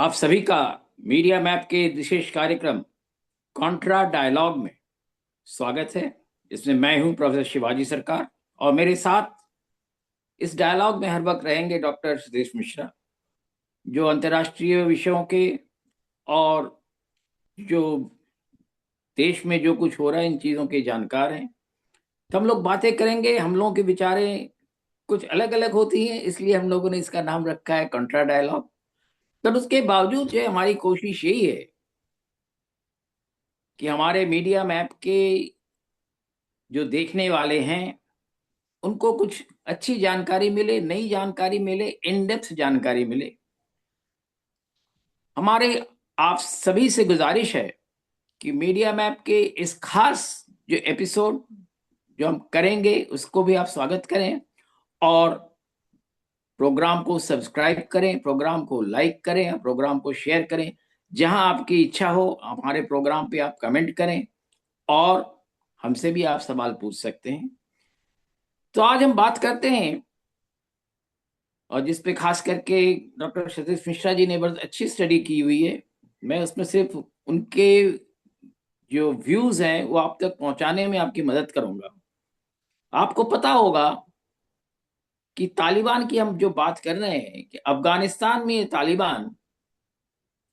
आप सभी का मीडिया मैप के विशेष कार्यक्रम कॉन्ट्रा डायलॉग में स्वागत है। इसमें मैं हूं प्रोफेसर शिवाजी सरकार और मेरे साथ इस डायलॉग में हर वक्त रहेंगे डॉक्टर सुदेश मिश्रा, जो अंतर्राष्ट्रीय विषयों के और जो देश में जो कुछ हो रहा है इन चीज़ों के जानकार हैं। तो हम लोग बातें करेंगे। हम लोगों के विचारें कुछ अलग अलग होती हैं, इसलिए हम लोगों ने इसका नाम रखा है कॉन्ट्रा डायलॉग। पर उसके बावजूद जो है, हमारी कोशिश यही है कि हमारे मीडिया मैप के जो देखने वाले हैं उनको कुछ अच्छी जानकारी मिले, नई जानकारी मिले, इन डेप्थ जानकारी मिले। हमारे आप सभी से गुजारिश है कि मीडिया मैप के इस खास जो एपिसोड जो हम करेंगे उसको भी आप स्वागत करें और प्रोग्राम को सब्सक्राइब करें, प्रोग्राम को लाइक करें, प्रोग्राम को शेयर करें। जहां आपकी इच्छा हो हमारे प्रोग्राम पे आप कमेंट करें और हमसे भी आप सवाल पूछ सकते हैं। तो आज हम बात करते हैं और जिस पे खास करके डॉक्टर सतीश मिश्रा जी ने बहुत अच्छी स्टडी की हुई है। मैं उसमें सिर्फ उनके जो व्यूज हैं वो आप तक पहुंचाने में आपकी मदद करूंगा। आपको पता होगा कि तालिबान की हम जो बात कर रहे हैं कि अफगानिस्तान में तालिबान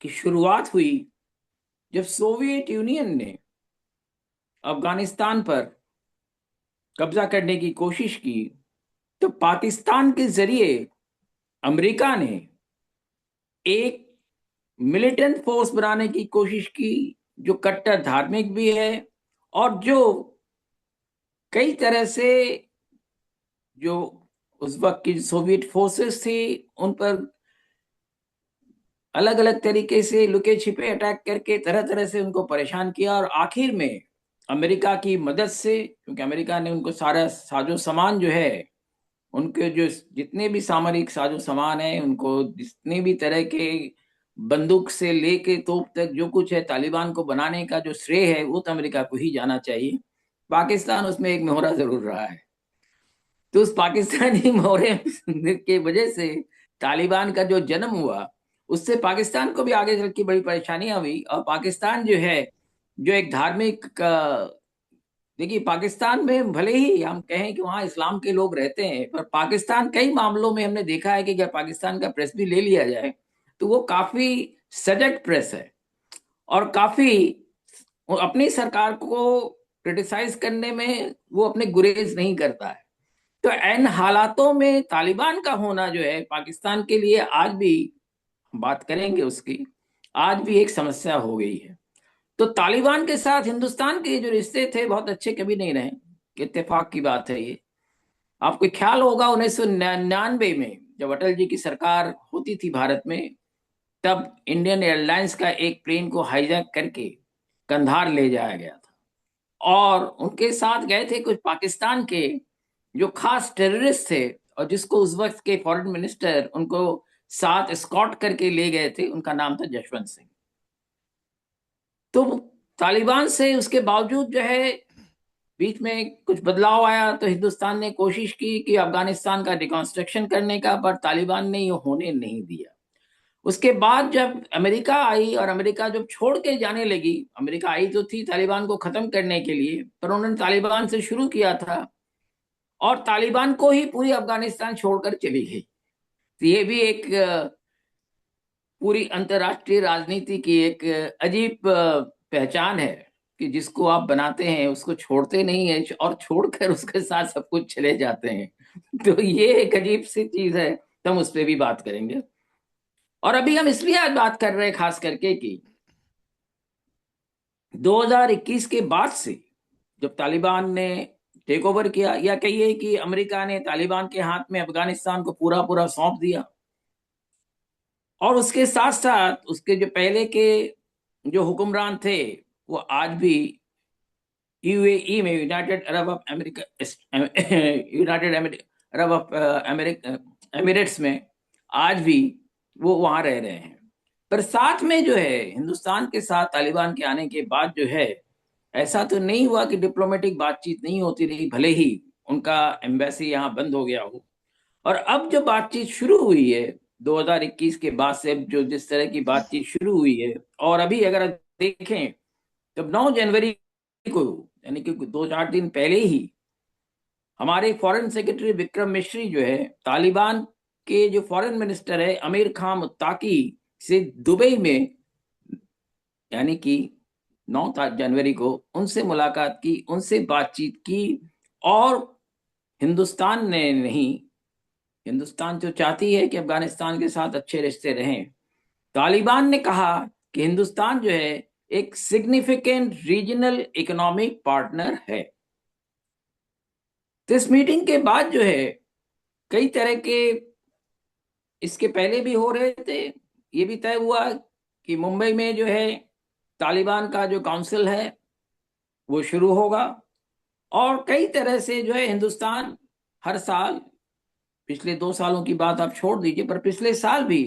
की शुरुआत हुई जब सोवियत यूनियन ने अफगानिस्तान पर कब्जा करने की कोशिश की। तो पाकिस्तान के जरिए अमेरिका ने एक मिलिटेंट फोर्स बनाने की कोशिश की, जो कट्टर धार्मिक भी है और जो कई तरह से जो उस वक्त की सोवियत फोर्सेस थी उन पर अलग अलग तरीके से लुके छिपे अटैक करके तरह तरह से उनको परेशान किया। और आखिर में अमेरिका की मदद से, क्योंकि अमेरिका ने उनको सारा साजो सामान जो है, उनके जो जितने भी सामरिक साजो सामान है, उनको जितने भी तरह के बंदूक से लेके तोप तक जो कुछ है, तालिबान को बनाने का जो श्रेय है वो तो अमेरिका को ही जाना चाहिए। पाकिस्तान उसमें एक मोहरा जरूर रहा है। तो उस पाकिस्तानी मोहरे के वजह से तालिबान का जो जन्म हुआ, उससे पाकिस्तान को भी आगे चल के बड़ी परेशानियां हुई। और पाकिस्तान जो है, जो एक धार्मिक देखिए, पाकिस्तान में भले ही हम कहें कि वहाँ इस्लाम के लोग रहते हैं, पर पाकिस्तान कई मामलों में हमने देखा है कि अगर पाकिस्तान का प्रेस भी ले लिया जाए तो वो काफी सजग प्रेस है और काफी वो अपनी सरकार को क्रिटिसाइज करने में वो अपने गुरेज नहीं करता है। तो इन हालातों में तालिबान का होना जो है पाकिस्तान के लिए आज भी, हम बात करेंगे उसकी, आज भी एक समस्या हो गई है। तो तालिबान के साथ हिंदुस्तान के जो रिश्ते थे बहुत अच्छे कभी नहीं रहे। इत्तेफाक की बात है ये। आपको ख्याल होगा 1999 में जब अटल जी की सरकार होती थी भारत में, तब इंडियन एयरलाइंस का एक प्लेन को हाईजैक करके कंधार ले जाया गया था और उनके साथ गए थे कुछ पाकिस्तान के जो खास टेररिस्ट थे। और जिसको उस वक्त के फॉरेन मिनिस्टर उनको साथ स्कॉट करके ले गए थे, उनका नाम था जशवंत सिंह। तो तालिबान से उसके बावजूद जो है बीच में कुछ बदलाव आया, तो हिंदुस्तान ने कोशिश की कि अफगानिस्तान का रिकॉन्स्ट्रक्शन करने का, पर तालिबान ने ये होने नहीं दिया। उसके बाद जब अमेरिका आई और अमेरिका जब छोड़ के जाने लगी, अमेरिका आई तो थी तालिबान को खत्म करने के लिए, पर उन्होंने तालिबान से शुरू किया था और तालिबान को ही पूरी अफगानिस्तान छोड़कर चली गई। तो ये भी एक पूरी अंतर्राष्ट्रीय राजनीति की एक अजीब पहचान है कि जिसको आप बनाते हैं उसको छोड़ते नहीं है और छोड़कर उसके साथ सब कुछ चले जाते हैं। तो ये एक अजीब सी चीज है, तो हम उस पर भी बात करेंगे। और अभी हम इसलिए आज बात कर रहे हैं खास करके कि 2021 के बाद से जब तालिबान ने टेक ओवर किया, या कहिए कि अमेरिका ने तालिबान के हाथ में अफगानिस्तान को पूरा पूरा सौंप दिया, और उसके साथ साथ उसके जो पहले के जो हुक्मरान थे वो आज भी यूएई में, United Arab of America, United Arab of America Emirates में आज भी वो वहां रह रहे हैं। पर साथ में जो है हिंदुस्तान के साथ तालिबान के आने के बाद जो है, ऐसा तो नहीं हुआ कि डिप्लोमेटिक बातचीत नहीं होती रही, भले ही उनका एम्बेसी यहाँ बंद हो गया हो। और अब जो बातचीत शुरू हुई है 2021 के बाद से अब जो जिस तरह की बातचीत शुरू हुई है, और अभी अगर आप देखें, जब 9 जनवरी को, यानी कि 2-4 दिन पहले ही, हमारे फॉरेन सेक्रेटरी विक्रम मिश्री जो है, तालिबान के जो फॉरेन मिनिस्टर है अमीर खान मुत्ताकी से दुबई में, यानी कि 9 जनवरी को उनसे मुलाकात की, उनसे बातचीत की। और हिंदुस्तान ने नहीं, हिंदुस्तान जो चाहती है कि अफगानिस्तान के साथ अच्छे रिश्ते रहें, तालिबान ने कहा कि हिंदुस्तान जो है एक सिग्निफिकेंट रीजनल इकोनॉमिक पार्टनर है। तो इस मीटिंग के बाद जो है कई तरह के, इसके पहले भी हो रहे थे, ये भी तय हुआ कि मुंबई में जो है तालिबान का जो काउंसिल है वो शुरू होगा। और कई तरह से जो है हिंदुस्तान हर साल, पिछले 2 सालों की बात आप छोड़ दीजिए, पर पिछले साल भी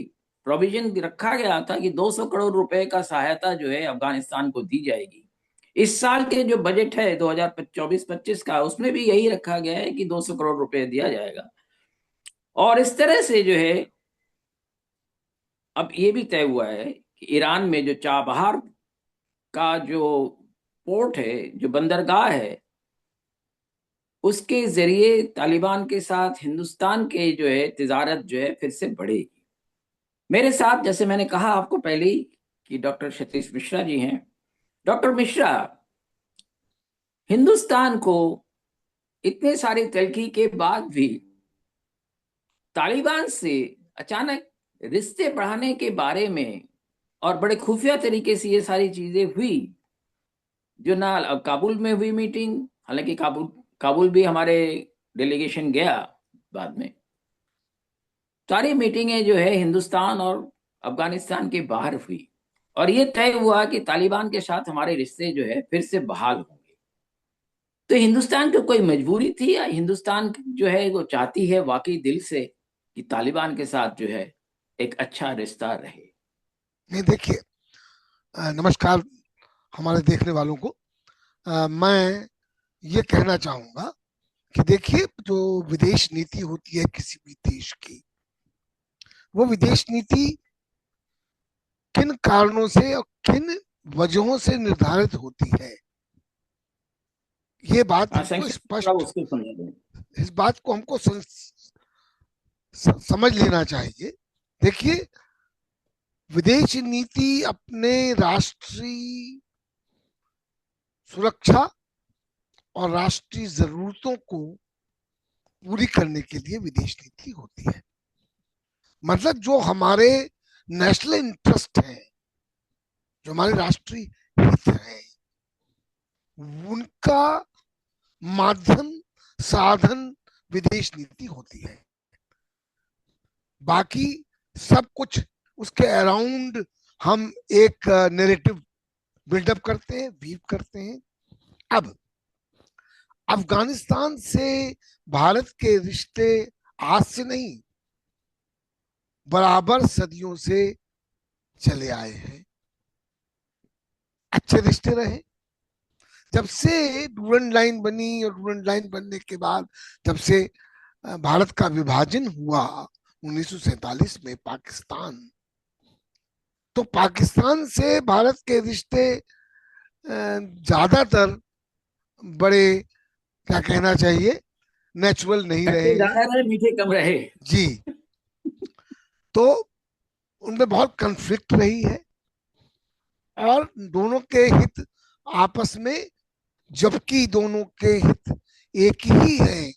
प्रोविजन रखा गया था कि 200 करोड़ रुपए का सहायता जो है अफगानिस्तान को दी जाएगी। इस साल के जो बजट है 2024-25 का, उसमें भी यही रखा गया है कि 200 करोड़ रुपए दिया जाएगा। और इस तरह से जो है अब ये भी तय हुआ है कि ईरान में जो चाबहार का जो पोर्ट है, जो बंदरगाह है, उसके जरिए तालिबान के साथ हिंदुस्तान के जो है तिजारत जो है फिर से बढ़ेगी। मेरे साथ, जैसे मैंने कहा आपको पहले ही, कि डॉक्टर सतीश मिश्रा जी हैं। डॉक्टर मिश्रा, हिंदुस्तान को इतने सारी तलखी के बाद भी तालिबान से अचानक रिश्ते बढ़ाने के बारे में, और बड़े खुफिया तरीके से ये सारी चीजें हुई, जो ना काबुल में हुई मीटिंग, हालांकि काबुल काबुल भी हमारे डेलीगेशन गया बाद में, सारी मीटिंगें जो है हिंदुस्तान और अफगानिस्तान के बाहर हुई, और ये तय हुआ कि तालिबान के साथ हमारे रिश्ते जो है फिर से बहाल होंगे। तो हिंदुस्तान की कोई मजबूरी थी, या हिंदुस्तान जो है वो चाहती है वाकई दिल से कि तालिबान के साथ जो है एक अच्छा रिश्ता रहे? नहीं, देखिए, नमस्कार हमारे देखने वालों को। मैं ये कहना चाहूंगा कि देखिए, जो विदेश नीति होती है किसी भी देश की, वो विदेश नीति किन कारणों से और किन वजहों से निर्धारित होती है, ये बात हाँ, हमको संक्षिप्त थोड़ा स्पष्ट, उसको समझा दें। इस बात को हमको समझ लेना चाहिए। देखिए, विदेश नीति अपने राष्ट्रीय सुरक्षा और राष्ट्रीय जरूरतों को पूरी करने के लिए विदेश नीति होती है। मतलब जो हमारे नेशनल इंटरेस्ट है, जो हमारे राष्ट्रीय हित है, उनका माध्यम, साधन विदेश नीति होती है। बाकी सब कुछ उसके अराउंड हम एक नैरेटिव बिल्डअप करते हैं, वीव करते हैं। अब अफगानिस्तान से भारत के रिश्ते आज से नहीं, बराबर सदियों से चले आए हैं, अच्छे रिश्ते रहे। जब से डूरन लाइन बनी, और डूरन लाइन बनने के बाद जब से भारत का विभाजन हुआ 1947 में पाकिस्तान, तो पाकिस्तान से भारत के रिश्ते ज्यादातर बड़े, क्या कहना चाहिए, नेचुरल नहीं खट्टे रहे हैं। ज्यादा रहे, मीठे कम रहे। जी। तो उनमें बहुत कन्फ्लिक्ट रही है, और दोनों के हित आपस में, जबकि दोनों के हित एक ही हैं,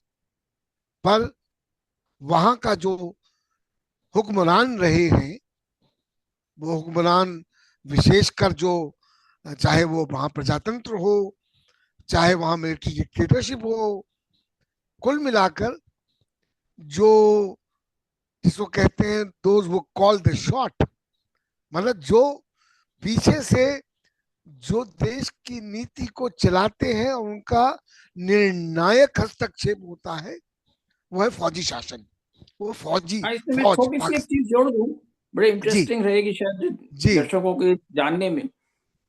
पर वहां का जो हुक्मरान रहे हैं, वो हुक्मरान विशेषकर जो, चाहे वो वहां प्रजातंत्र हो, चाहे वहां मिलिट्री डिक्टेटरशिप हो, कुल मिलाकर जो, जिसको कहते हैं दोज वो कॉल द शॉट, मतलब जो पीछे से जो देश की नीति को चलाते हैं और उनका निर्णायक हस्तक्षेप होता है, वो है फौजी शासन, वो फौजी हाँ, इसमें मैं फौज छोटी सी एक पाकिस्तान। चीज जोड़ दूं, बड़े जी। इंटरेस्टिंग रहेगी शायद जी। दर्शकों के जानने में।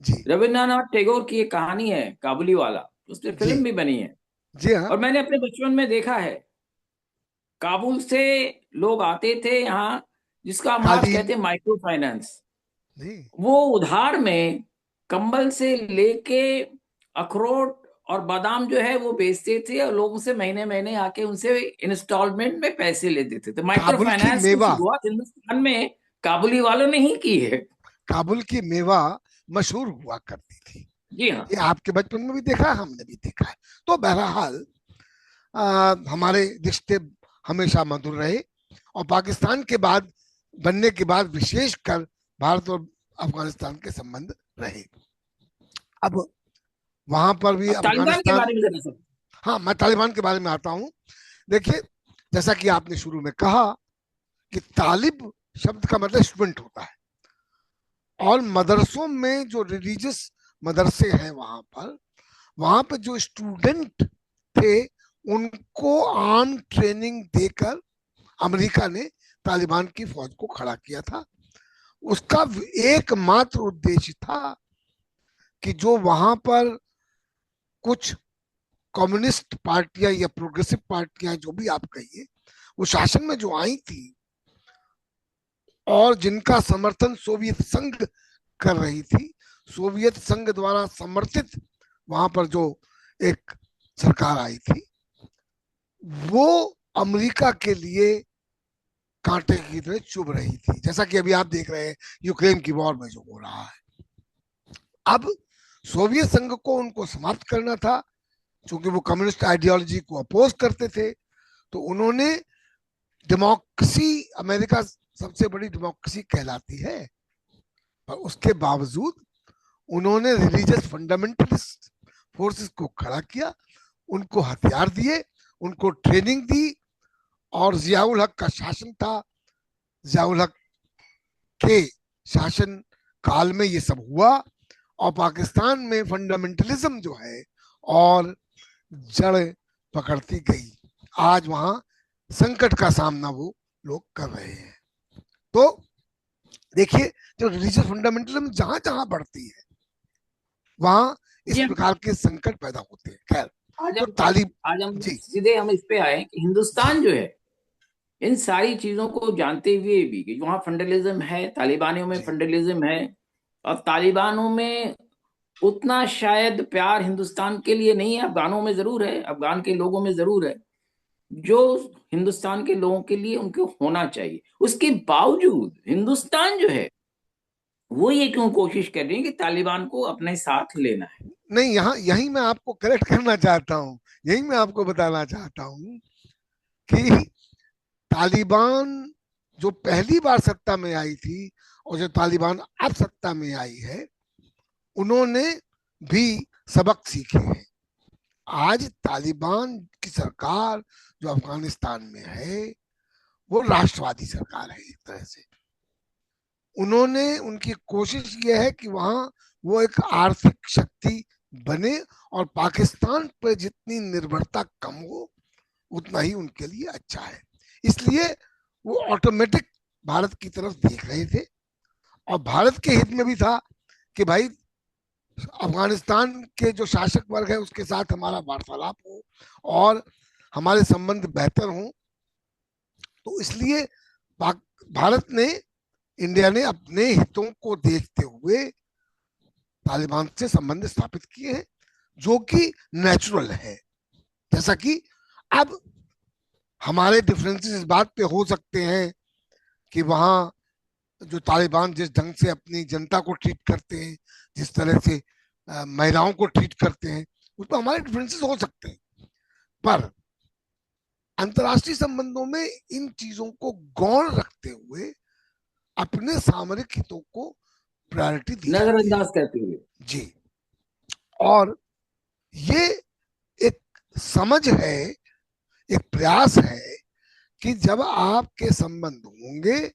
जी। रविन्द्रनाथ टैगोर की एक कहानी है, काबुली वाला, उस पर जी। फिल्म भी बनी है। जी हाँ। और मैंने अपने बचपन में देखा है, काबुल से लोग आते थे यहाँ जिसका हम आज कालीन। कहते हैं माइक्रो फाइनेंस। जी। वो उधार में कंबल से लेके अखरोट और बादाम जो है वो बेचते थे, और लोगों से महीने महीने आके उनसे इंस्टॉलमेंट में पैसे लेते थे। तो माइक्रो काबुल की फाइनेंस की मेवा, शुरुआत हिंदुस्तान में काबुली वालों ने ही की है। काबुल की मेवा मशहूर हुआ करती थी। जी हाँ। ये आपके बचपन में भी देखा है, हमने भी देखा है। तो बहरहाल हमारे रिश्ते हमेशा मधुर रहे, और पाकिस्तान के बाद बनने के बाद विशेषकर भारत और अफगानिस्तान के संबंध रहे। अब वहां पर भी अब तालिबान के अफगानिस्तान। बारे में जरा सा। हाँ, मैं तालिबान के बारे में आता हूँ। देखिए, जैसा कि आपने शुरू में कहा कि तालिब शब्द का मतलब स्टूडेंट होता है, और मदरसों में जो रिलीजियस मदरसे हैं वहां पर जो स्टूडेंट थे उनको आर्म ट्रेनिंग देकर अमेरिका ने तालिबान की फौज को खड़ा किया था। उसका एकमात्र उद्देश्य था कि जो वहां पर कुछ कम्युनिस्ट पार्टियां या प्रोग्रेसिव पार्टियां, जो भी आप कहिए, वो शासन में जो आई थी और जिनका समर्थन सोवियत संघ कर रही थी, सोवियत संघ द्वारा समर्थित वहां पर जो एक सरकार आई थी, वो अमेरिका के लिए कांटे की तरह चुभ रही थी, जैसा कि अभी आप देख रहे हैं यूक्रेन की वॉर में जो हो रहा है। अब सोवियत संघ को उनको समाप्त करना था, क्योंकि वो कम्युनिस्ट आइडियोलॉजी को अपोज करते थे। तो उन्होंने डेमोक्रेसी, अमेरिका सबसे बड़ी डेमोक्रेसी कहलाती है, पर उसके बावजूद उन्होंने रिलीजियस फंडामेंटलिस्ट फोर्सेस को खड़ा किया, उनको हथियार दिए, उनको ट्रेनिंग दी। और जियाउल हक का शासन था, जियाउल हक के शासन काल में ये सब हुआ, और पाकिस्तान में फंडामेंटलिज्म जो है और जड़ पकड़ती गई। आज वहां संकट का सामना वो लोग कर रहे हैं। तो देखिए, जो रिलीजियस फंडामेंटलिज्म जहां जहां बढ़ती है वहां इस जी हाँ। प्रकार के संकट पैदा होते हैं। खैर, आज तो हम तालिब। आज हम जी। सीधे हम इस पे आए कि जी। हिंदुस्तान जो है इन सारी चीजों को जानते हुए भी कि वहाँ फंडलिज्म है, तालिबानियों में जी। फंडलिज्म है, और तालिबानों में उतना शायद प्यार हिंदुस्तान के लिए नहीं है। अफगानों में जरूर है, अफगान के लोगों में जरूर है, जो हिंदुस्तान के लोगों के लिए उनको होना चाहिए। उसके बावजूद हिंदुस्तान जो है वो ये क्यों कोशिश कर रही है कि तालिबान को अपने साथ लेना है। नहीं, यहाँ यही मैं आपको करेक्ट करना चाहता हूँ, यही मैं आपको बताना चाहता हूँ कि तालिबान जो पहली बार सत्ता में आई थी और जो तालिबान अब सत्ता में आई है, उन्होंने भी सबक सीखे हैं। आज तालिबान की सरकार जो अफगानिस्तान में है वो राष्ट्रवादी सरकार है एक तरह से। उन्होंने, उनकी कोशिश ये है कि वहां वो एक आर्थिक शक्ति बने, और पाकिस्तान पर जितनी निर्भरता कम हो उतना ही उनके लिए अच्छा है। इसलिए वो ऑटोमेटिक भारत की तरफ देख रहे थे, और भारत के हित में भी था कि भाई अफगानिस्तान के जो शासक वर्ग है उसके साथ हमारा वार्तालाप हो और हमारे संबंध बेहतर हों। तो इसलिए भारत ने, इंडिया ने अपने हितों को देखते हुए तालिबान से संबंध स्थापित किए हैं, जो कि नेचुरल है। जैसा कि अब हमारे डिफरेंसेस इस बात पे हो सकते हैं कि वहां जो तालिबान जिस ढंग से अपनी जनता को ट्रीट करते हैं, जिस तरह से महिलाओं को ट्रीट करते हैं, उस पर हमारे डिफरेंसेस हो सकते हैं। पर अंतर्राष्ट्रीय संबंधों में इन चीजों को गौण रखते हुए अपने सामरिक हितों को प्रायोरिटी दी जाती है। नजरअंदाज करते हुए। जी। और ये एक समझ है, एक प्रयास है कि जब आपके संबंध होंगे,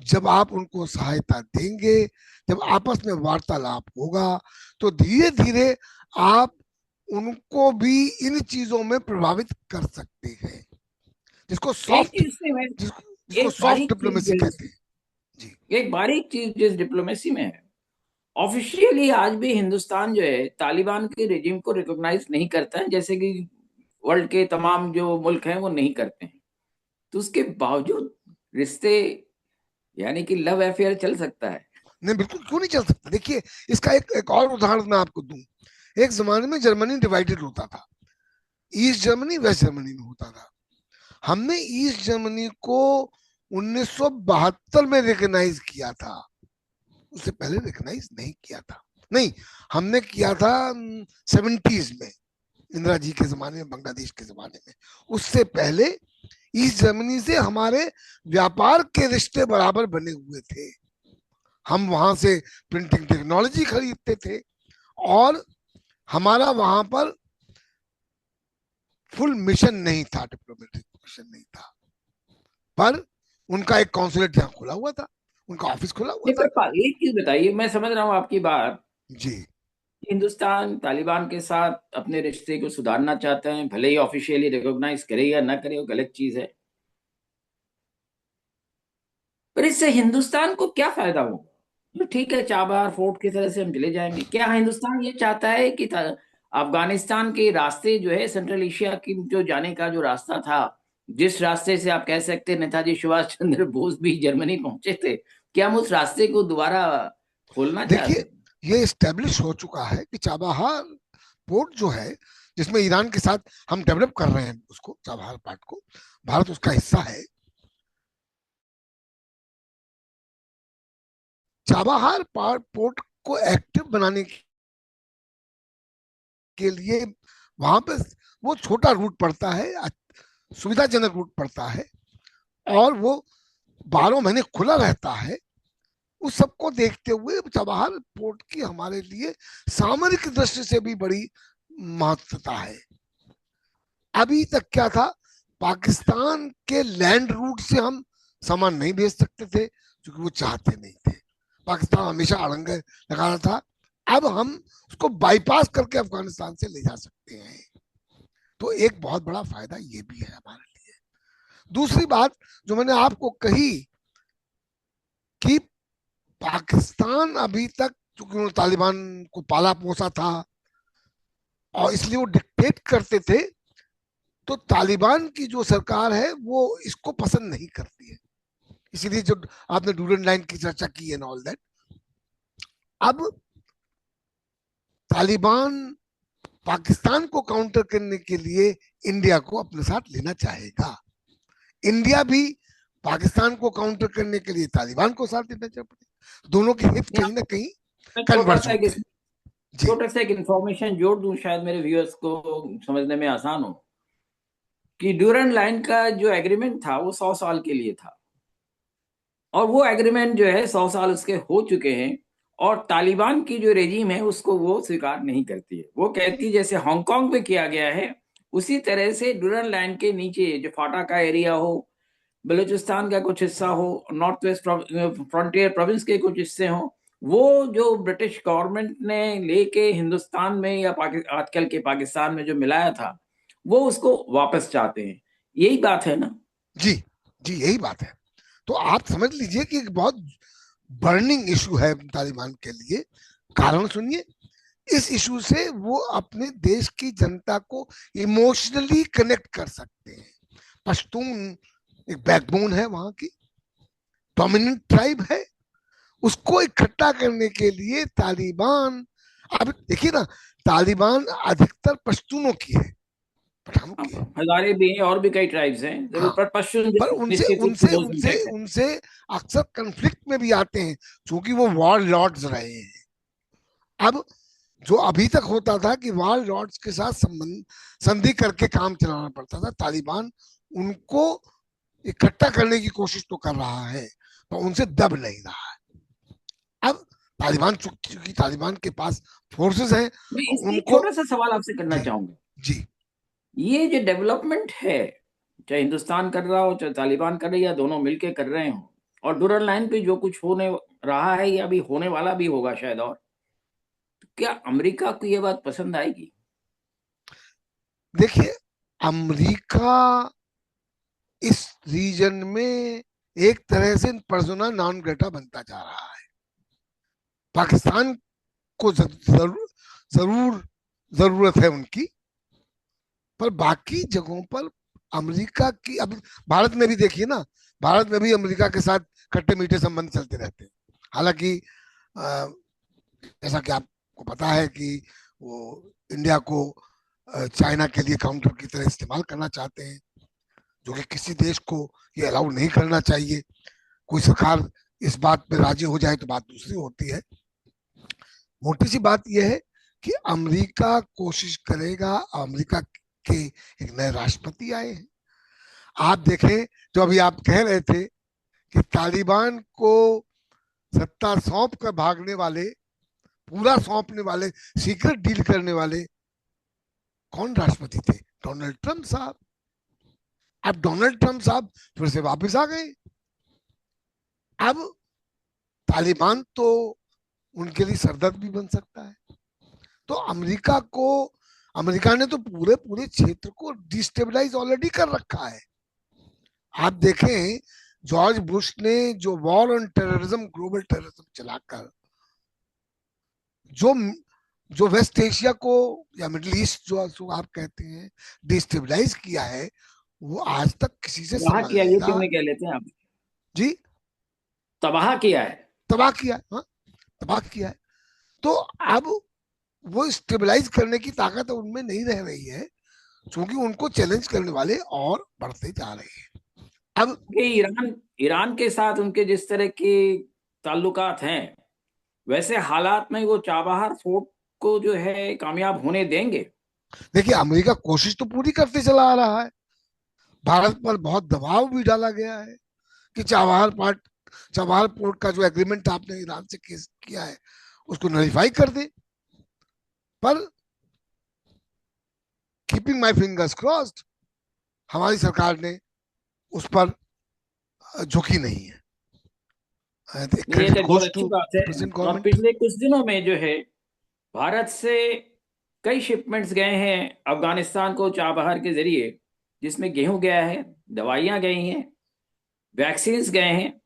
जब आप उनको सहायता देंगे, जब आपस में वार्तालाप होगा, तो धीरे धीरे आप उनको भी इन चीजों में प्रभावित कर सकते हैं, जिसको एक सॉफ्ट, चीज इसमें मैं जिसको एक सॉफ्ट बारीक चीज डिप्लोमेसी जो है कहते हैं। जी। एक बारीक चीज जिस डिप्लोमेसी में है, ऑफिशियली आज भी हिंदुस्तान जो है तालिबान के रेजिम को रिकॉग्नाइज नहीं करता है, जैसे कि वर्ल्ड के तमाम जो मुल्क हैं वो नहीं करते हैं। तो उसके बावजूद रिश्ते यानी कि लव अफेयर चल सकता है। नहीं, बिल्कुल क्यों नहीं चल सकता। देखिए, इसका एक और उदाहरण मैं आपको दूं। एक जमाने में जर्मनी डिवाइडेड होता था, ईस्ट जर्मनी वेस्ट जर्मनी में होता था। हमने ईस्ट जर्मनी को 1972 में रिकग्नाइज किया था, उससे पहले रिकग्नाइज नहीं किया था। नहीं, हमने किया था 70s में, इंदिरा जी के जमाने में, बांग्लादेश के जमाने में। उससे पहले ईस्ट जर्मनी से हमारे व्यापार के रिश्ते बराबर बने हुए थे। हम वहां से प्रिंटिंग टेक्नोलॉजी खरीदते थे, और हमारा वहां पर फुल मिशन नहीं था, डिप्लोमेटिक मिशन नहीं था, पर उनका एक कॉन्सुलेट यहाँ खुला हुआ था, उनका ऑफिस खुला हुआ नहीं, था। पर एक चीज बताइए, मैं समझ रहा हूँ आपकी बात। जी। हिंदुस्तान तालिबान के साथ अपने रिश्ते को सुधारना चाहते हैं, भले ही ऑफिशियली रिकॉग्नाइज करे या ना करे, वो गलत चीज है। पर इससे हिंदुस्तान को क्या फायदा होगा? तो ठीक है, चाबहार फोर्ट की तरह से हम चले जाएंगे, क्या हिंदुस्तान ये चाहता है कि अफगानिस्तान के रास्ते जो है, सेंट्रल एशिया की जो जाने का जो रास्ता था, जिस रास्ते से आप कह सकते हैं नेताजी सुभाष चंद्र बोस भी जर्मनी पहुंचे थे, क्या हम उस रास्ते को दोबारा खोलना चाहते देखिए, हैं? ये स्टेब्लिश हो चुका है कि चाबहार पोर्ट जो है, जिसमें ईरान के साथ हम डेवलप कर रहे हैं उसको, चाबहार पार्ट को, भारत उसका हिस्सा है। चाबहार पोर्ट को एक्टिव बनाने के लिए वहां पे वो छोटा रूट पड़ता है, सुविधाजनक रूट पड़ता है, और वो 12 महीने खुला रहता है। उस सबको देखते हुए चाबहार पोर्ट की हमारे लिए सामरिक दृष्टि से भी बड़ी महत्वता है। अभी तक क्या था, पाकिस्तान के लैंड रूट से हम सामान नहीं भेज सकते थे, क्योंकि वो चाहते नहीं थे। पाकिस्तान हमेशा अड़ंगे लगा रहा था। अब हम उसको बाईपास करके अफगानिस्तान से ले जा सकते हैं, तो एक बहुत बड़ा फायदा ये भी है हमारे लिए। दूसरी बात जो मैंने आपको कही कि पाकिस्तान अभी तक, चूंकि उन्होंने तालिबान को पाला पोसा था और इसलिए वो डिक्टेट करते थे, तो तालिबान की जो सरकार है वो इसको पसंद नहीं करती है। इसीलिए जो आपने डूरन लाइन की चर्चा की एंड ऑल दैट, अब तालिबान पाकिस्तान को काउंटर करने के लिए इंडिया को अपने साथ लेना चाहेगा। इंडिया भी पाकिस्तान को काउंटर करने के लिए तालिबान को साथ लेना चाहते, दोनों के हित नहीं, कहीं ना आपको कहीं मैं कन्वर्ज होते हैं। जी। छोटा सा एक इंफॉर्मेशन जोड़ दूं, शायद मेरे व्यूअर्स को समझने में आसान हो, कि ड्यूरन लाइन का जो एग्रीमेंट था वो 100 साल के लिए था। और वो एग्रीमेंट जो है 100 साल उसके हो चुके हैं। और तालिबान की जो रेजिम है उसको वो स्वीकार नहीं करती है। वो कहती है जैसे हांगकांग पे किया गया है, उसी तरह से ड्यूरन लाइन के नीचे जो फाटा का एरिया हो, बलूचिस्तान का कुछ हिस्सा हो, नॉर्थ वेस्ट फ्रंटियर प्रोविंस के कुछ हिस्से हो, वो जो ब्रिटिश गवर्नमेंट ने लेके हिंदुस्तान में या आजकल के पाकिस्तान में जो मिलाया था, वो उसको वापस चाहते हैं। यही बात है ना? जी। जी, यही बात है। तो आप समझ लीजिए कि एक बहुत बर्निंग इशू है तालिबान के लिए। कारण सुनिए, इस इशू से वो अपने देश की जनता को इमोशनली कनेक्ट कर सकते हैं। पश्तून एक बैकबोन है वहां की, डोमिनेंट ट्राइब है, उसको इकट्ठा करने के लिए तालिबान, अब देखिए ना, तालिबान अधिकतर पश्तूनों की है, पठानों हाँ, की है। हजारे भी हैं और भी कई ट्राइब्स हैं जरूर, हाँ, पर पश्चिम पर उनसे निश्चित रूप से उनसे मोस्ट उनसे इम्पैक्ट है। उनसे अक्सर कंफ्लिक्ट में भी आते हैं, क्योंकि वो वॉर लॉर्ड्स रहे हैं। अब जो अभी तक होता था कि वॉर लॉर्ड्स के साथ संबंध संधि करके काम चलाना पड़ता था, तालिबान उनको इकट्ठा करने की कोशिश तो कर रहा है, पर उनसे दब नहीं रहा है। अब तालिबान, चूंकि तालिबान के पास फोर्सेस हैं, मैं तो इसलिए एक उनको। छोटा सा सवाल आपसे करना जी। चाहूंगा। जी। ये जो डेवलपमेंट है, चाहे हिंदुस्तान कर रहा हो चाहे तालिबान कर रही, या दोनों मिलके कर रहे हो, और डूरल लाइन पे जो कुछ होने रहा है या अभी होने वाला भी होगा शायद, और तो क्या अमेरिका को ये बात पसंद आएगी? देखिए, अमेरिका इस रीजन में एक तरह से पर्सोना नॉन ग्रेटा बनता जा रहा है। पाकिस्तान को जरूर जरूर जरूरत है उनकी, पर बाकी जगहों पर अमेरिका की, अब भारत में भी देखिए ना, भारत में भी अमेरिका के साथ खट्टे मीठे संबंध चलते रहते हैं। हालांकि जैसा कि आपको पता है कि वो इंडिया को चाइना के लिए काउंटर की तरह इस्तेमाल करना चाहते हैं, जो कि किसी देश को ये अलाउ नहीं करना चाहिए। कोई सरकार इस बात पे राजी हो जाए तो बात दूसरी होती है। मोटी सी बात यह है कि अमेरिका कोशिश करेगा। अमेरिका के एक नए राष्ट्रपति आए हैं। आप देखें, जो अभी आप कह रहे थे कि तालिबान को सत्ता सौंप कर भागने वाले, पूरा सौंपने वाले, सीक्रेट डील करने वाले कौन राष्ट्रपति थे? डोनाल्ड ट्रंप साहब। अब डोनाल्ड ट्रंप साहब फिर से वापस आ गए। अब तालिबान तो उनके लिए सरदर्द भी बन सकता है। तो अमेरिका ने तो पूरे पूरे क्षेत्र को डिस्टेबलाइज ऑलरेडी कर रखा है। आप देखें, जॉर्ज बुश ने जो war on terrorism, global terrorism चलाकर जो जो वेस्ट एशिया को या मिडिल ईस्ट जो आप कहते हैं डिस्टेबलाइज किया है, वो आज तक किसी से तबाह किया, ये क्यों समझदार। नहीं कह लेते हैं आप? जी, तबाह किया है। तबाह किया है, हाँ, तबाह किया है। तो अब वो स्टेबलाइज करने की ताकत उनमें नहीं रह रही है, क्योंकि उनको चैलेंज करने वाले और बढ़ते जा रहे हैं। अब कि ईरान ईरान के साथ उनके जिस तरह के ताल्लुकात हैं, वैसे हालात में वो चाबहार फोर्ट को जो है कामयाब होने देंगे? देखिए, अमेरिका कोशिश तो पूरी करते चला आ रहा है। भारत पर बहुत दबाव भी डाला गया है कि चाबहार पोर्ट का जो एग्रीमेंट आपने ईरान से किया है उसको नलीफाई कर दे। पर कीपिंग माई फिंगर्स क्रॉस्ड, हमारी सरकार ने उस पर झुकी नहीं है। ये क्रेडिट तो बहुत गोज अच्छी टू बात है। प्रेजेंट और गवर्नमेंट। पिछले कुछ दिनों में जो है भारत से कई शिपमेंट्स गए हैं अफगानिस्तान को चाबहार के जरिए, जिसमें गेहूं गया है, दवाइयां गई हैं, वैक्सीन्स गए हैं,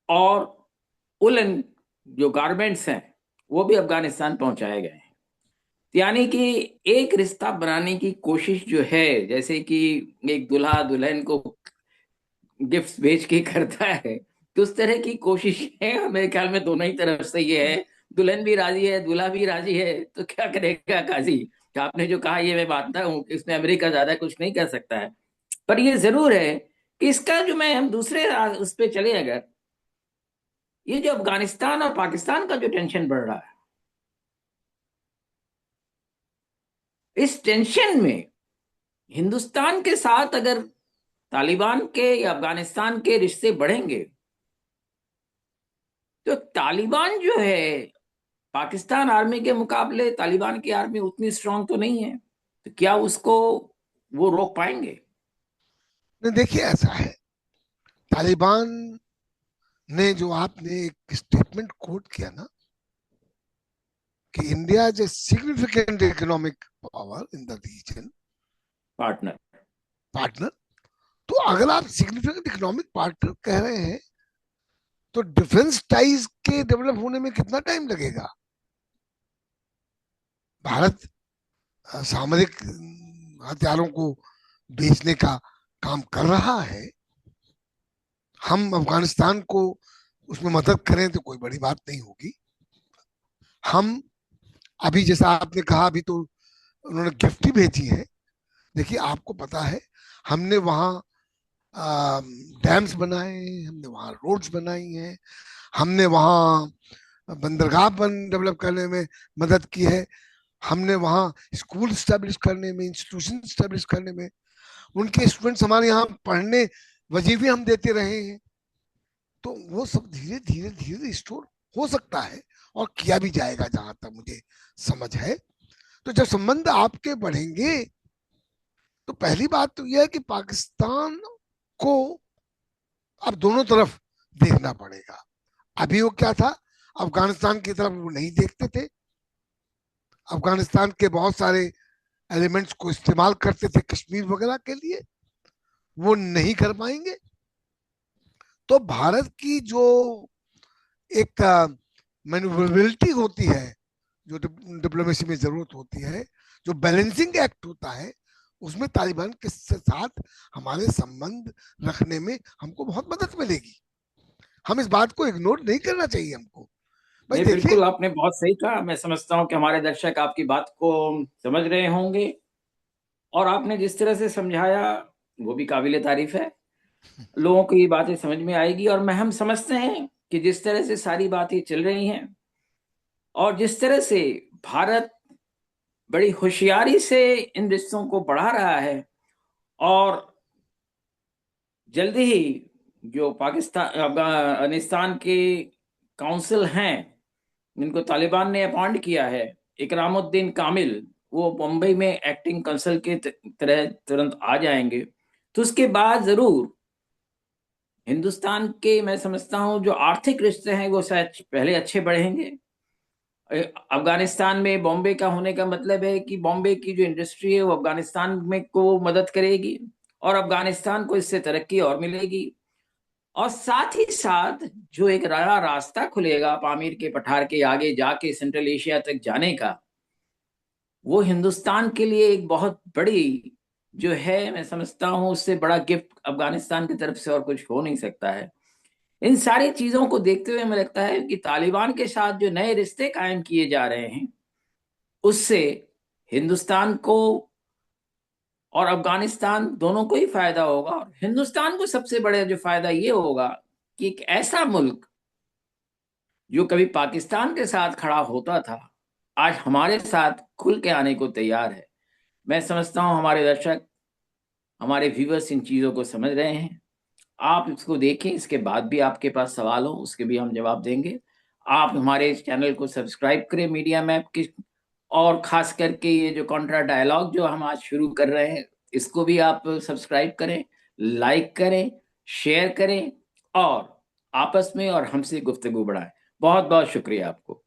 और उलन जो गारमेंट्स हैं वो भी अफगानिस्तान पहुंचाए गए हैं। यानी कि एक रिश्ता बनाने की कोशिश जो है, जैसे कि एक दूल्हा दुल्हन को गिफ्ट्स भेज के करता है, तो उस तरह की कोशिश है मेरे ख्याल में दोनों ही तरफ से ये है। दुल्हन भी राजी है, दूल्हा भी राजी है, तो क्या करेगा काजी? आपने जो कहा ये मैं मानता हूँ कि इसमें अमेरिका ज्यादा कुछ नहीं कर सकता है। पर ये जरूर है कि इसका जो मैं हम दूसरे उस पर चले, अगर ये जो अफगानिस्तान और पाकिस्तान का जो टेंशन बढ़ रहा है, इस टेंशन में हिंदुस्तान के साथ अगर तालिबान के या अफगानिस्तान के रिश्ते बढ़ेंगे, तो तालिबान जो है, पाकिस्तान आर्मी के मुकाबले तालिबान की आर्मी उतनी स्ट्रांग तो नहीं है, तो क्या उसको वो रोक पाएंगे? नहीं, देखिए ऐसा है, तालिबान ने जो आपने एक स्टेटमेंट कोट किया ना कि India is a significant economic power in the region, partner. Partner, तो अगर आप सिग्निफिकेंट इकोनॉमिक पार्टनर कह रहे हैं तो डिफेंस टाइज के डेवलप होने में कितना टाइम लगेगा? भारत सामरिक हथियारों को बेचने का काम कर रहा है। हम अफगानिस्तान को उसमें मदद करें तो कोई बड़ी बात नहीं होगी। हम अभी, जैसा आपने कहा, अभी तो उन्होंने गिफ्ट ही भेजी है। देखिए, आपको पता है, हमने वहाँ डैम्स बनाए हैं, हमने वहाँ रोड्स बनाई हैं, हमने वहाँ बंदरगाह डेवलप करने में मदद की है, हमने वहाँ स्कूल स्टैब्लिश करने में, इंस्टीट्यूशन स्टैब्लिश करने में, उनके स्टूडेंट्स हमारे यहाँ पढ़ने, वजीफे हम देते रहे हैं। तो वो सब धीरे धीरे धीरे रिस्टोर हो सकता है और किया भी जाएगा, जहां तक मुझे समझ है। तो जब संबंध आपके बढ़ेंगे तो पहली बात तो यह है कि पाकिस्तान को अब दोनों तरफ देखना पड़ेगा। अभी वो क्या था, अफगानिस्तान की तरफ वो नहीं देखते थे, अफगानिस्तान के बहुत सारे एलिमेंट्स को इस्तेमाल करते थे कश्मीर वगैरह के लिए, वो नहीं कर पाएंगे। तो भारत की जो एक मैन्यूवरेबिलिटी होती है, जो डिप्लोमेसी में जरूरत होती है, जो बैलेंसिंग एक्ट होता है, उसमें तालिबान के साथ हमारे संबंध रखने में हमको बहुत मदद मिलेगी। हम इस बात को इग्नोर नहीं करना चाहिए हमको। भाई नहीं, देखिए, बिल्कुल आपने बहुत सही कहा। मैं समझता हूँ कि हमारे दर्शक आपकी बात को समझ रहे होंगे, और आपने जिस तरह से समझाया वो भी काबिले तारीफ है। लोगों को ये बातें समझ में आएगी, और मैं हम समझते हैं कि जिस तरह से सारी बातें चल रही हैं, और जिस तरह से भारत बड़ी होशियारी से इन रिश्तों को बढ़ा रहा है, और जल्दी ही जो पाकिस्तान अफगानिस्तान के काउंसिल हैं, जिनको तालिबान ने अपॉइंट किया है, इकरामुद्दीन कामिल, वो मुंबई में एक्टिंग कंसल के तरह तुरंत आ जाएंगे। तो उसके बाद जरूर हिंदुस्तान के, मैं समझता हूँ, जो आर्थिक रिश्ते हैं वो शायद पहले अच्छे बढ़ेंगे। अफगानिस्तान में बॉम्बे का होने का मतलब है कि बॉम्बे की जो इंडस्ट्री है वो अफगानिस्तान में को मदद करेगी, और अफगानिस्तान को इससे तरक्की और मिलेगी। और साथ ही साथ जो एक नया रास्ता खुलेगा पामीर के पठार के आगे जाके सेंट्रल एशिया तक जाने का, वो हिंदुस्तान के लिए एक बहुत बड़ी जो है, मैं समझता हूँ उससे बड़ा गिफ्ट अफगानिस्तान की तरफ से और कुछ हो नहीं सकता है। इन सारी चीजों को देखते हुए हमें लगता है कि तालिबान के साथ जो नए रिश्ते कायम किए जा रहे हैं, उससे हिंदुस्तान को और अफगानिस्तान दोनों को ही फायदा होगा। और हिंदुस्तान को सबसे बड़ा जो फायदा ये होगा कि एक ऐसा मुल्क जो कभी पाकिस्तान के साथ खड़ा होता था, आज हमारे साथ खुल के आने को तैयार है। मैं समझता हूं हमारे दर्शक, हमारे व्यूअर्स इन चीजों को समझ रहे हैं। आप इसको देखें, इसके बाद भी आपके पास सवाल हो उसके भी हम जवाब देंगे। आप हमारे इस चैनल को सब्सक्राइब करें, मीडिया मैप की। और खास करके ये जो कॉन्ट्रा डायलॉग जो हम आज शुरू कर रहे हैं, इसको भी आप सब्सक्राइब करें, लाइक करें, शेयर करें, और आपस में और हमसे गुफ्तगू बढ़ाएं। बहुत बहुत शुक्रिया आपको।